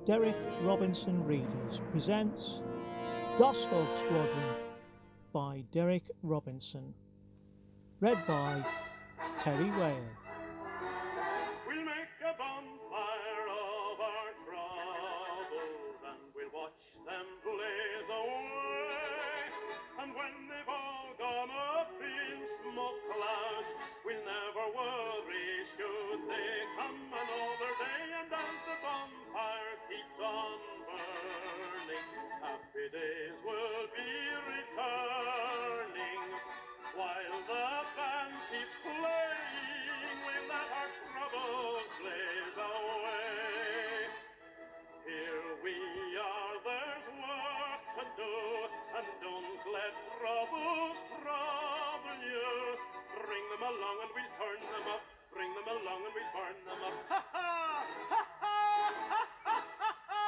Derek Robinson Readers presents GOSHAWK Squadron by Derek Robinson. Read by Terry Wale. We'll make a bonfire of our troubles and we'll watch them blaze away. And when they've all gone up in smoke clouds, we'll never worry should they come another day. And as the bonfire keeps on burning, happy days will be returning. While the band keeps playing, we'll let our troubles blaze away. Here we are, there's work to do, and don't let troubles trouble you. Bring them along and we'll turn them up, bring them along and we'll burn them up. Ha ha! Ha ha! Ha ha! Ha ha!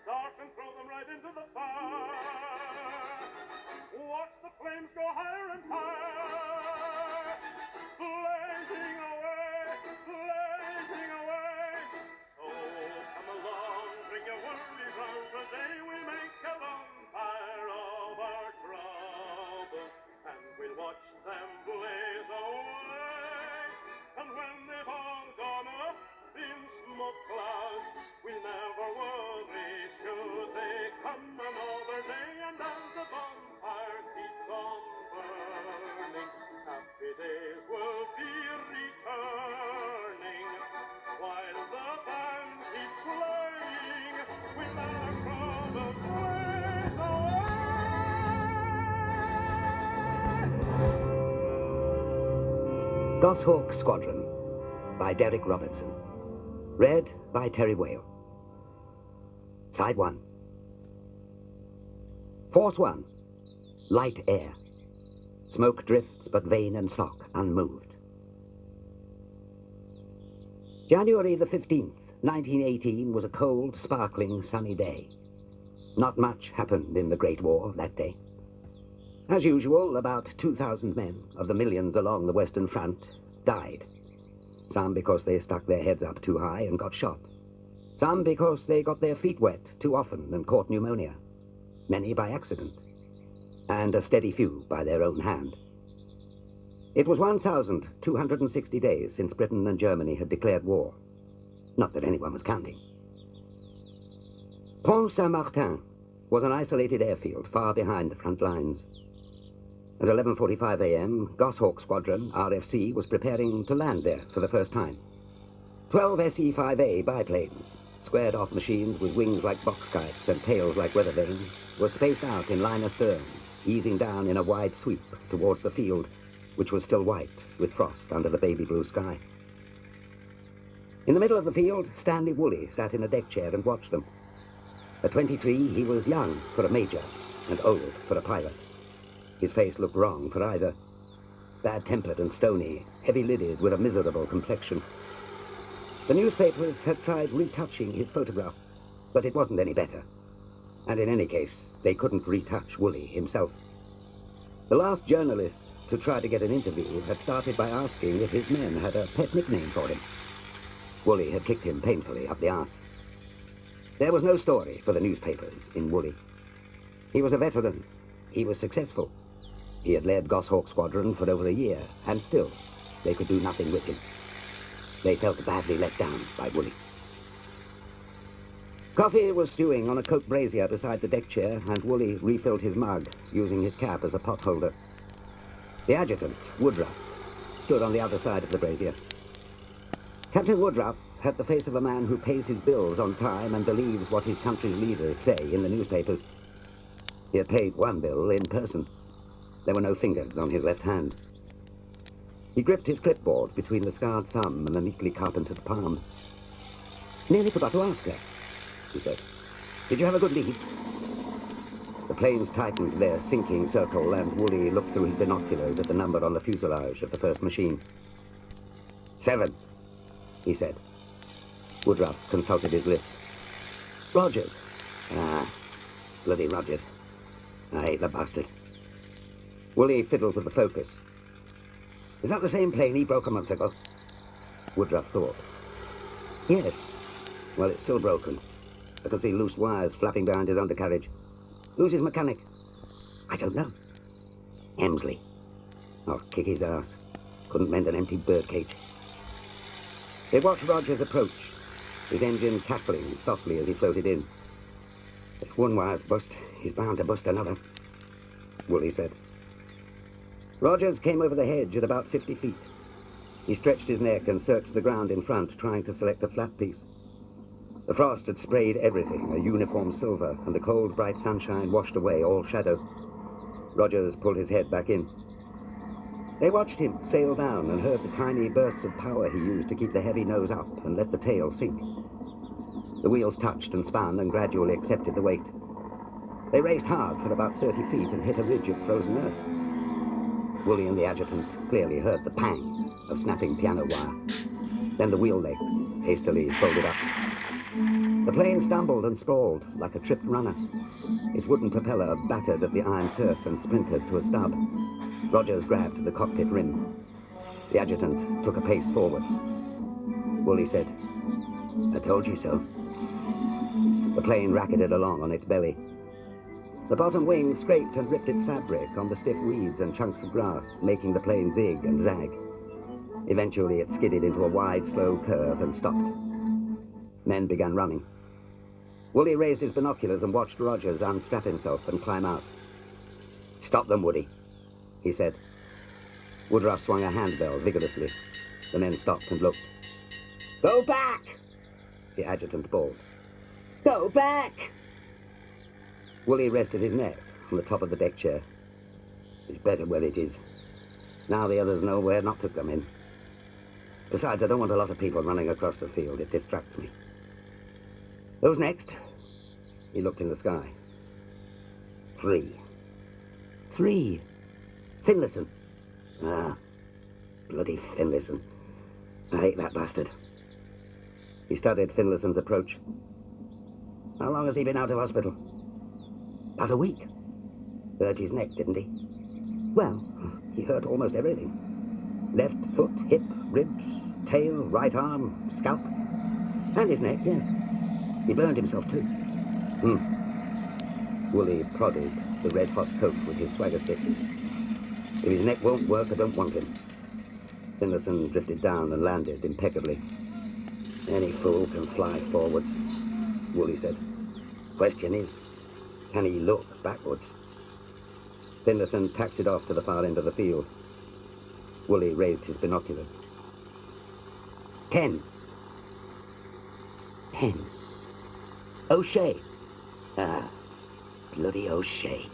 Start and throw them right into the fire. Watch the flames go higher and higher. Blazing away, blazing away. So come along, bring your worries on. Today we make a bonfire of our trouble, and we'll watch them blaze away. And when they've all gone up in smoke clouds, we'll never worry should they come another day. And as the bonfire keeps on burning, happy days will be returning. While the band keeps playing, we'll let our troubles blaze away. GOSHAWK Squadron by Derek Robinson. Read by Terry Wale. Side 1. Force 1. Light air. Smoke drifts, but vane and sock unmoved. January the 15th, 1918 was a cold, sparkling, sunny day. Not much happened in the Great War that day. As usual, about 2,000 men of the millions along the Western Front died. Some because they stuck their heads up too high and got shot. Some because they got their feet wet too often and caught pneumonia. Many by accident. And a steady few by their own hand. It was 1,260 days since Britain and Germany had declared war. Not that anyone was counting. Pont Saint-Martin was an isolated airfield far behind the front lines. At 11:45 a.m., GOSHAWK Squadron, RFC, was preparing to land there for the first time. 12 SE-5A biplanes, squared-off machines with wings like box kites and tails like weather vanes, were spaced out in line astern, easing down in a wide sweep towards the field, which was still white with frost under the baby blue sky. In the middle of the field, Stanley Woolley sat in a deck chair and watched them. At 23, he was young for a major and old for a pilot. His face looked wrong for either. Bad-tempered and stony, heavy-lidded with a miserable complexion. The newspapers had tried retouching his photograph, but it wasn't any better. And in any case, they couldn't retouch Woolley himself. The last journalist to try to get an interview had started by asking if his men had a pet nickname for him. Woolley had kicked him painfully up the arse. There was no story for the newspapers in Woolley. He was a veteran. He was successful. He had led GOSHAWK Squadron for over a year, and still, they could do nothing with him. They felt badly let down by Woolley. Coffee was stewing on a coke brazier beside the deck chair, and Woolley refilled his mug, using his cap as a pot holder. The adjutant, Woodruff, stood on the other side of the brazier. Captain Woodruff had the face of a man who pays his bills on time and believes what his country's leaders say in the newspapers. He had paid one bill in person. There were no fingers on his left hand. He gripped his clipboard between the scarred thumb and the neatly carpentered palm. "Nearly forgot to ask her," he said. "Did you have a good lead?" The planes tightened their sinking circle, and Woolley looked through his binoculars at the number on the fuselage of the first machine. 7, he said. Woodruff consulted his list. "Rogers." "Ah, bloody Rogers. I hate the bastard." Woolley fiddled with the focus. "Is that the same plane he broke a month ago?" Woodruff thought. "Yes. Well, it's still broken. I can see loose wires flapping behind his undercarriage. Who's his mechanic?" "I don't know." "Emsley. I'll kick his ass. Couldn't mend an empty birdcage." They watched Rogers approach, his engine cackling softly as he floated in. "If one wire's bust, he's bound to bust another," Woolley said. Rogers came over the hedge at about 50 feet. He stretched his neck and searched the ground in front, trying to select a flat piece. The frost had sprayed everything, a uniform silver, and the cold, bright sunshine washed away all shadow. Rogers pulled his head back in. They watched him sail down and heard the tiny bursts of power he used to keep the heavy nose up and let the tail sink. The wheels touched and spun and gradually accepted the weight. They raced hard for about 30 feet and hit a ridge of frozen earth. Woolley and the adjutant clearly heard the pang of snapping piano wire. Then the wheel legs hastily folded up. The plane stumbled and sprawled like a tripped runner. Its wooden propeller battered at the iron turf and splintered to a stub. Rogers grabbed the cockpit rim. The adjutant took a pace forward. Woolley said, "I told you so." The plane racketed along on its belly. The bottom wing scraped and ripped its fabric on the stiff weeds and chunks of grass, making the plane zig and zag. Eventually it skidded into a wide, slow curve and stopped. Men began running. Woolley raised his binoculars and watched Rogers unstrap himself and climb out. "Stop them, Woody," he said. Woodruff swung a handbell vigorously. The men stopped and looked. "Go back!" the adjutant bawled. "Go back!" Woolley rested his neck on the top of the deck chair. "It's better where it is. Now the others know where not to come in. Besides, I don't want a lot of people running across the field. It distracts me. Who's next?" He looked in the sky. 3. 3. Finlayson. Ah, bloody Finlayson. I hate that bastard. He studied Finlayson's approach. "How long has he been out of hospital?" "About a week. Hurt his neck, didn't he?" "Well, he hurt almost everything. Left foot, hip, ribs, tail, right arm, scalp. And his neck, yes. He burned himself too." Woolley prodded the red-hot coat with his swagger stick. "If his neck won't work, I don't want him." Finlayson drifted down and landed impeccably. "Any fool can fly forwards," Woolley said. "Question is, can he look backwards?" Finlayson taxied off to the far end of the field. Woolley raised his binoculars. 10. 10. O'Shea. Ah, bloody O'Shea.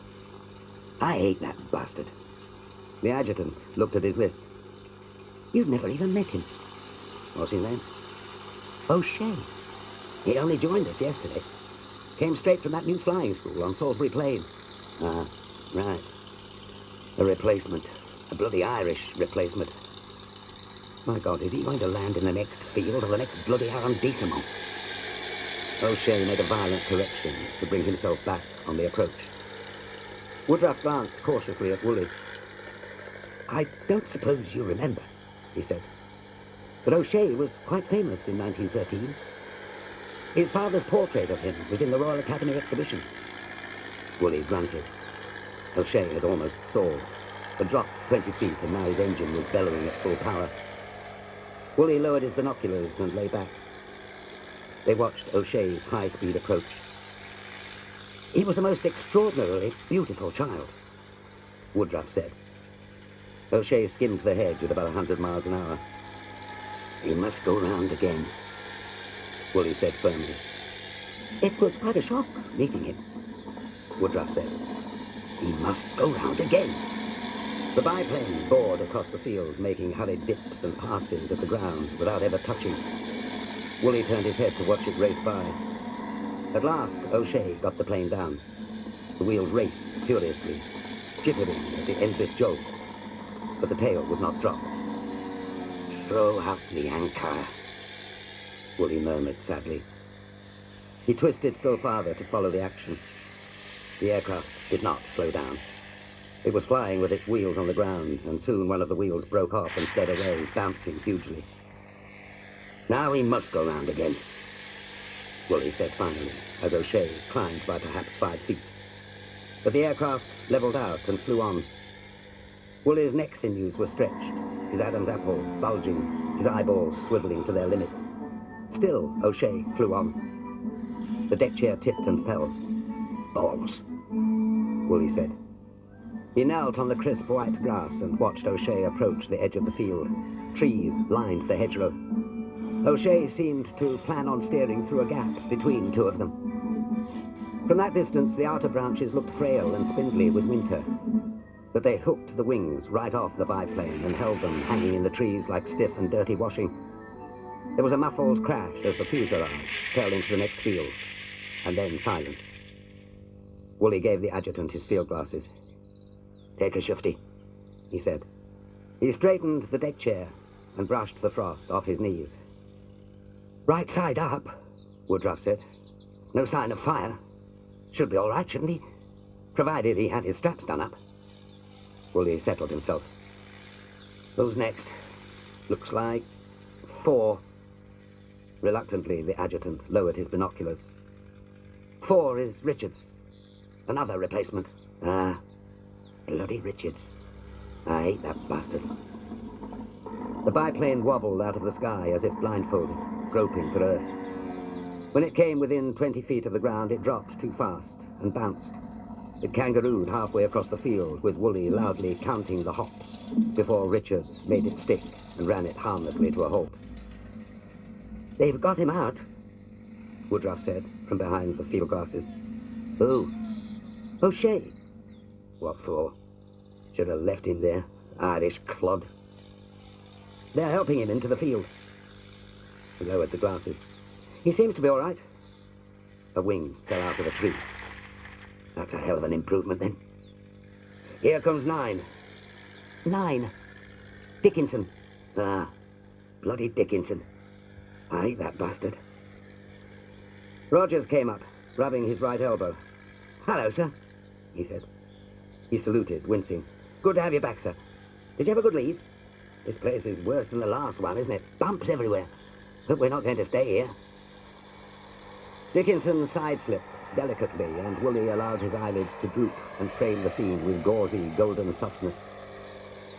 I hate that bastard. The adjutant looked at his list. "You've never even met him." "What's his name?" "O'Shea. He only joined us yesterday. Came straight from that new flying school on Salisbury Plain." "Ah, right. A replacement. A bloody Irish replacement. My God, is he going to land in the next field or the next bloody arrondissement?" O'Shea made a violent correction to bring himself back on the approach. Woodruff glanced cautiously at Woolley. "I don't suppose you remember," he said, "but O'Shea was quite famous in 1913. His father's portrait of him was in the Royal Academy exhibition." Woolley grunted. O'Shea had almost stalled, had dropped 20 feet, and now his engine was bellowing at full power. Woolley lowered his binoculars and lay back. They watched O'Shea's high-speed approach. "He was the most extraordinarily beautiful child," Woodruff said. O'Shea skimmed the hedge at about 100 miles an hour. "You must go round again," Woolley said firmly. "It was quite a shock meeting him," Woodruff said. "He must go round again." The biplane bored across the field, making hurried dips and passes at the ground without ever touching. Woolley turned his head to watch it race by. At last, O'Shea got the plane down. The wheels raced furiously, jittering at the endless jolt, but the tail would not drop. "Throw out the anchor," Woolley murmured sadly. He twisted still farther to follow the action. The aircraft did not slow down. It was flying with its wheels on the ground, and soon one of the wheels broke off and sped away, bouncing hugely. "Now we must go round again," Woolley said finally, as O'Shea climbed by perhaps 5 feet. But the aircraft leveled out and flew on. Woolley's neck sinews were stretched, his Adam's apple bulging, his eyeballs swiveling to their limit. Still, O'Shea flew on. The deck chair tipped and fell. "Balls," Woolley said. He knelt on the crisp white grass and watched O'Shea approach the edge of the field. Trees lined the hedgerow. O'Shea seemed to plan on steering through a gap between two of them. From that distance, the outer branches looked frail and spindly with winter, but they hooked the wings right off the biplane and held them hanging in the trees like stiff and dirty washing. There was a muffled crash as the fuselage fell into the next field, and then silence. Woolley gave the adjutant his field glasses. "Take a shifty," he said. He straightened the deck chair and brushed the frost off his knees. "Right side up," Woodruff said. "No sign of fire. Should be all right, shouldn't he? Provided he had his straps done up." Woolley settled himself. "Who's next? Looks like 4. Reluctantly, the adjutant lowered his binoculars. 4 is Richards. Another replacement. Ah, bloody Richards. I hate that bastard." The biplane wobbled out of the sky as if blindfolded, groping for earth. When it came within 20 feet of the ground, it dropped too fast and bounced. It kangarooed halfway across the field, with Woolley loudly counting the hops before Richards made it stick and ran it harmlessly to a halt. "They've got him out," Woodruff said from behind the field glasses. "Who?" "O'Shea." "What for? Should have left him there, Irish clod." "They're helping him into the field." He lowered the glasses. "He seems to be all right." A wing fell out of a tree. "That's a hell of an improvement, then." "Here comes 9. 9. Dickinson." "Ah, bloody Dickinson. I hate that bastard." Rogers came up, rubbing his right elbow. "Hello, sir," he said. He saluted, wincing. "Good to have you back, sir. Did you have a good leave? This place is worse than the last one, isn't it? Bumps everywhere. Hope we're not going to stay here." Dickinson side-slipped delicately, and Woolley allowed his eyelids to droop and frame the scene with gauzy, golden softness.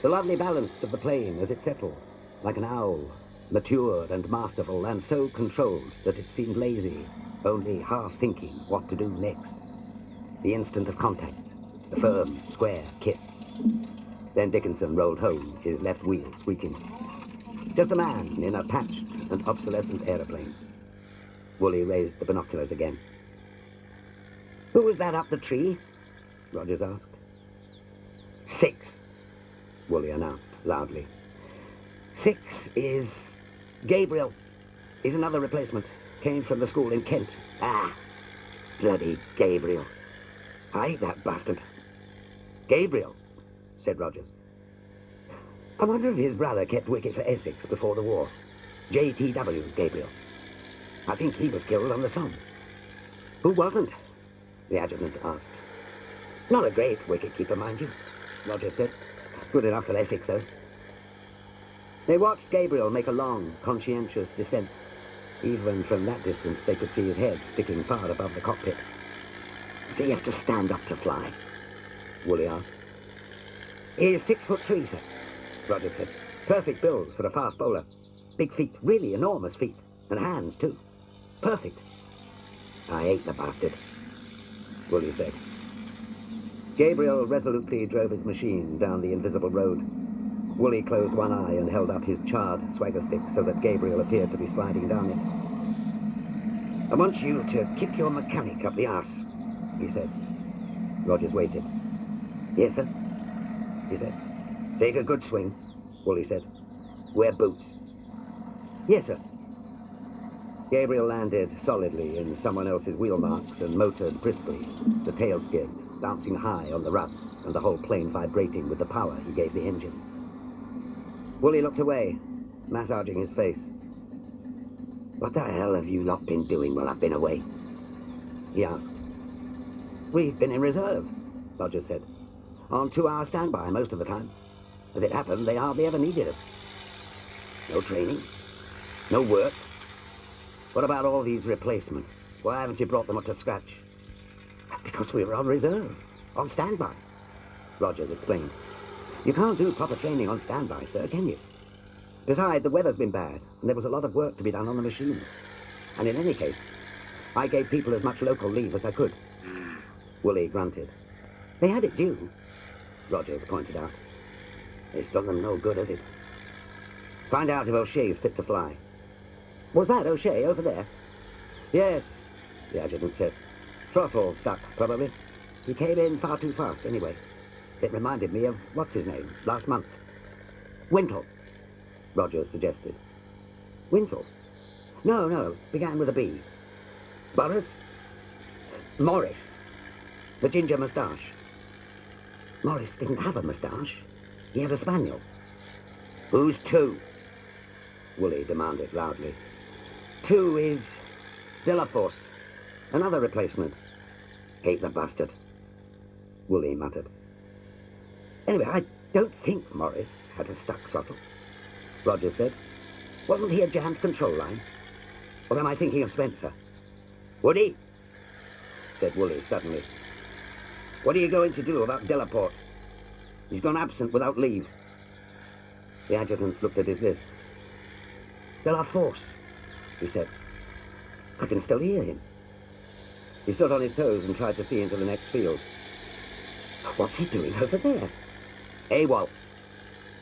The lovely balance of the plane as it settled, like an owl, mature and masterful, and so controlled that it seemed lazy, only half-thinking what to do next. The instant of contact, the firm, square kiss. Then Dickinson rolled home, his left wheel squeaking. Just a man in a patched and obsolescent aeroplane. Woolley raised the binoculars again. "Who was that up the tree?" Rogers asked. 6, Woolley announced loudly. 6 is Gabriel. He's another replacement. Came from the school in Kent. Ah, bloody Gabriel. I hate that bastard." "Gabriel," said Rogers. "I wonder if his brother kept wicket for Essex before the war. J.T.W. Gabriel. I think he was killed on the Somme." "Who wasn't?" the adjutant asked. "Not a great wicket-keeper, mind you," Rogers said. "Good enough for Essex, though." They watched Gabriel make a long, conscientious descent. Even from that distance, they could see his head sticking far above the cockpit. "Does he have to stand up to fly?" Woolley asked. "He's 6'3", sir," Rogers said. "Perfect build for a fast bowler. Big feet, really enormous feet. And hands, too. Perfect." "I hate the bastard," Woolley said. Gabriel resolutely drove his machine down the invisible road. Woolley closed one eye and held up his charred swagger stick so that Gabriel appeared to be sliding down it. "I want you to kick your mechanic up the arse," he said. Rogers waited. "Yes, sir," he said. Take a good swing, Wooly said. Wear boots. Yes, sir. Gabriel landed solidly in someone else's wheel marks and motored briskly, the tail skid bouncing high on the ruts and the whole plane vibrating with the power he gave the engine. Wooly looked away, massaging his face. What the hell have you lot been doing while I've been away? He asked. We've been in reserve, Roger said. On 2-hour standby most of the time. As it happened, they hardly ever needed us. No training. No work. What about all these replacements? Why haven't you brought them up to scratch? Because we were on reserve. On standby. Rogers explained. You can't do proper training on standby, sir, can you? Besides, the weather's been bad, and there was a lot of work to be done on the machine. And in any case, I gave people as much local leave as I could. Wooly grunted. They had it due, Rogers pointed out. It's done them no good, has it? Find out if O'Shea's fit to fly. Was that O'Shea over there? Yes, the adjutant said. Throttle stuck, probably. He came in far too fast, anyway. It reminded me of, what's his name, last month. Wintle, Rogers suggested. Wintle? No, began with a B. Boris? Morris. The ginger moustache. Morris didn't have a moustache. He had a spaniel. Who's two? Wooly demanded loudly. Two is Delaforce. Another replacement. Hate the bastard. Wooly muttered. Anyway, I don't think Morris had a stuck throttle, Rogers said. Wasn't he a jammed control line? Or am I thinking of Spencer? Woody, said Wooly suddenly. What are you going to do about Delaporte? He's gone absent without leave. The adjutant looked at his list. Delaforce, he said. I can still hear him. He stood on his toes and tried to see into the next field. What's he doing over there? AWOL,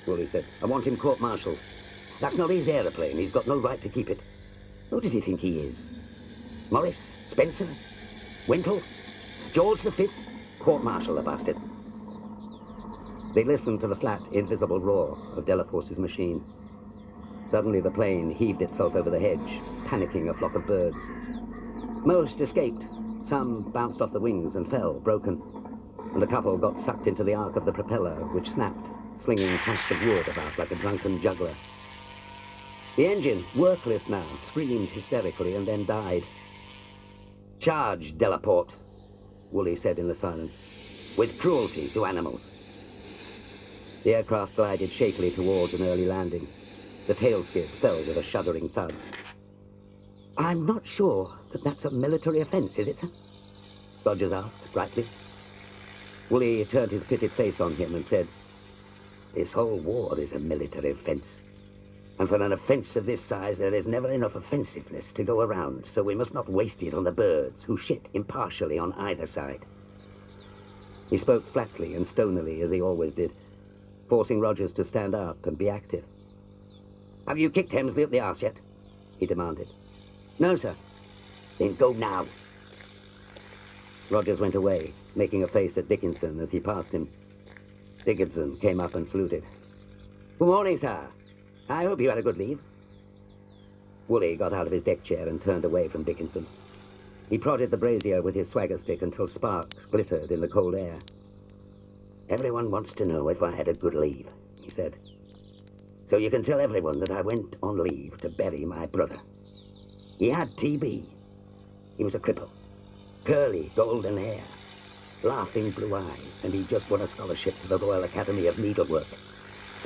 Wooly said. I want him court-martialed. That's not his aeroplane. He's got no right to keep it. Who does he think he is? Morris? Spencer? Wintle? George V? Court-martial the bastard. They listened to the flat, invisible roar of Delaforce's machine. Suddenly the plane heaved itself over the hedge, panicking a flock of birds. Most escaped. Some bounced off the wings and fell, broken. And a couple got sucked into the arc of the propeller, which snapped, slinging chunks of wood about like a drunken juggler. The engine, workless now, screamed hysterically and then died. Charge, Delaporte, Wooly said in the silence, with cruelty to animals. The aircraft glided shakily towards an early landing. The tail skid fell with a shuddering thud. I'm not sure that that's a military offense, is it, sir? Rogers asked, brightly. Wooly turned his pitted face on him and said, This whole war is a military offense. And for an offense of this size, there is never enough offensiveness to go around, so we must not waste it on the birds, who shit impartially on either side. He spoke flatly and stonily, as he always did, forcing Rogers to stand up and be active. Have you kicked Hemsley up the arse yet? He demanded. No, sir. Then go now. Rogers went away, making a face at Dickinson as he passed him. Dickinson came up and saluted. Good morning, sir. I hope you had a good leave. Wooly got out of his deck chair and turned away from Dickinson. He prodded the brazier with his swagger stick until sparks glittered in the cold air. Everyone wants to know if I had a good leave, he said. So you can tell everyone that I went on leave to bury my brother. He had TB. He was a cripple. Curly, golden hair. Laughing blue eyes, and he just won a scholarship to the Royal Academy of Needlework.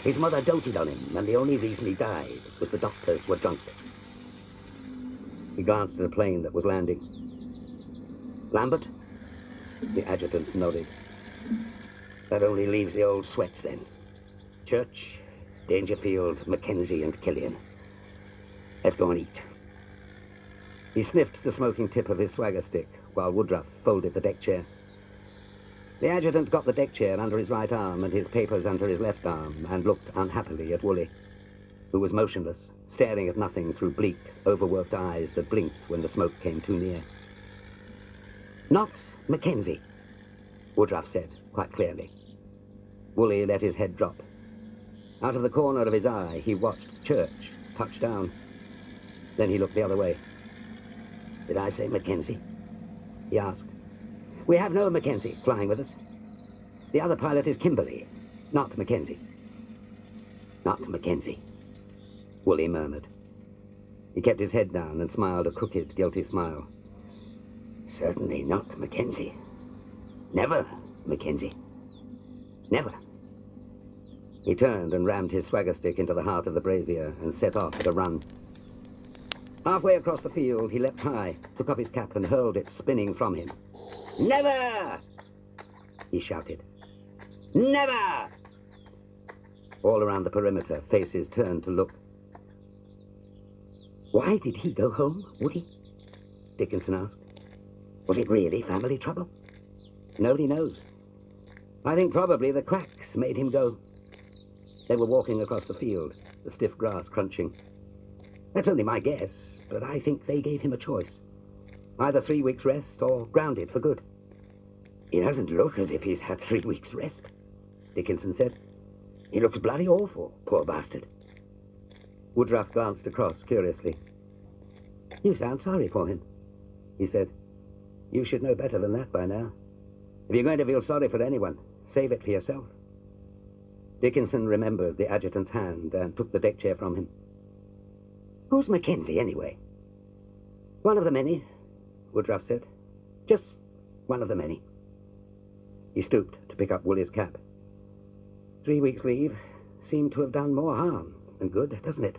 His mother doted on him, and the only reason he died was the doctors were drunk. He glanced at a plane that was landing. Lambert? The adjutant nodded. That only leaves the old sweats, then. Church, Dangerfield, Mackenzie, and Killian. Let's go and eat. He sniffed the smoking tip of his swagger stick, while Woodruff folded the deck chair. The adjutant got the deck chair under his right arm and his papers under his left arm and looked unhappily at Wooly, who was motionless, staring at nothing through bleak, overworked eyes that blinked when the smoke came too near. Not Mackenzie, Woodruff said, quite clearly. Wooly let his head drop. Out of the corner of his eye, he watched Church touch down. Then he looked the other way. "Did I say Mackenzie?" he asked. "We have no Mackenzie flying with us. The other pilot is Kimberly, not Mackenzie." "Not Mackenzie," Woolley murmured. He kept his head down and smiled a crooked, guilty smile. "Certainly not Mackenzie. Never Mackenzie. Never." He turned and rammed his swagger stick into the heart of the brazier and set off at a run. Halfway across the field, he leapt high, took off his cap and hurled it spinning from him. "Never!" he shouted. "Never!" All around the perimeter, faces turned to look. "Why did he go home, Woody?" Dickinson asked. "Was it really family trouble?" "Nobody knows. I think probably the quacks made him go." They were walking across the field, the stiff grass crunching. "That's only my guess, but I think they gave him a choice. Either 3 weeks' rest or grounded for good." "He doesn't look as if he's had 3 weeks' rest," Dickinson said. "He looks bloody awful, poor bastard." Woodruff glanced across curiously. "You sound sorry for him," he said. "You should know better than that by now. If you're going to feel sorry for anyone, save it for yourself." Dickinson remembered the adjutant's hand and took the deck chair from him. "Who's Mackenzie, anyway?" "One of the many," Woodruff said. "Just one of the many." He stooped to pick up Woolley's cap. 3 weeks' leave seemed to have done more harm than good, doesn't it?